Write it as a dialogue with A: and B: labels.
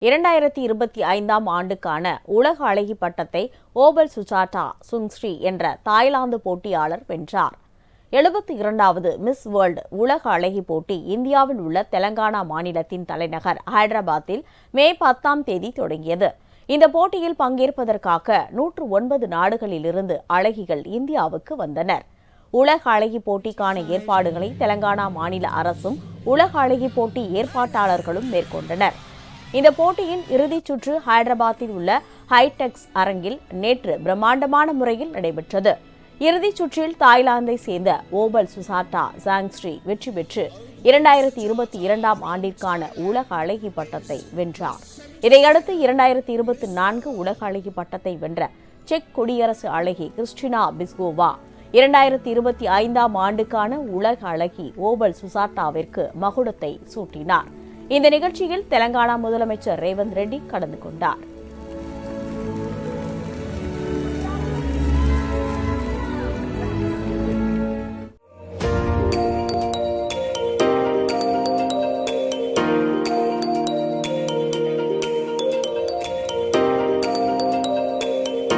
A: 2025ஆம் ஆண்டுக்கான உலக அழகி பட்டத்தை ஓபல் சுஜாதா சுங்ஸ்ரீ என்ற தாய்லாந்து போட்டியாளர் வென்றார். 72வது மிஸ் வேர்ல்டு உலக அழகி போட்டி இந்தியாவில் உள்ள தெலங்கானா மாநிலத்தின் தலைநகர் ஹைதராபாத்தில் மே 10ஆம் தேதி தொடங்கியது. இந்த போட்டியில் பங்கேற்பதற்காக 109 நாடுகளிலிருந்து அழகிகள் இந்தியாவுக்கு வந்தனர். உலக அழகி போட்டிக்கான ஏற்பாடுகளை தெலங்கானா மாநில அரசும் உலக அழகி போட்டி ஏற்பாட்டாளர்களும் மேற்கொண்டனர். இந்த போட்டியின் இறுதிச் சுற்று ஹைதராபாத்தில் உள்ள ஹைடெக்ஸ் அரங்கில் நேற்று பிரம்மாண்டமான முறையில் நடைபெற்றது. இறுதிச் சுற்றில் தாய்லாந்தை சேர்ந்த ஓபல் சுஜாதா சுங்ஸ்ரீ வெற்றி பெற்று 2022ஆம் ஆண்டிற்கான உலக அழகி பட்டத்தை வென்றார். இதையடுத்து 2024 உலக அழகி பட்டத்தை வென்ற செக் குடியரசு அழகி கிறிஸ்டினா பிஸ்கோவா 2025ஆம் ஆண்டுக்கான உலக அழகி ஓபல் சுஜாதாவிற்கு மகுடத்தை சூட்டினார். இந்த நிகழ்ச்சியில் தெலங்கானா முதலமைச்சர் ரேவந்த் ரெட்டி கலந்து கொண்டார்.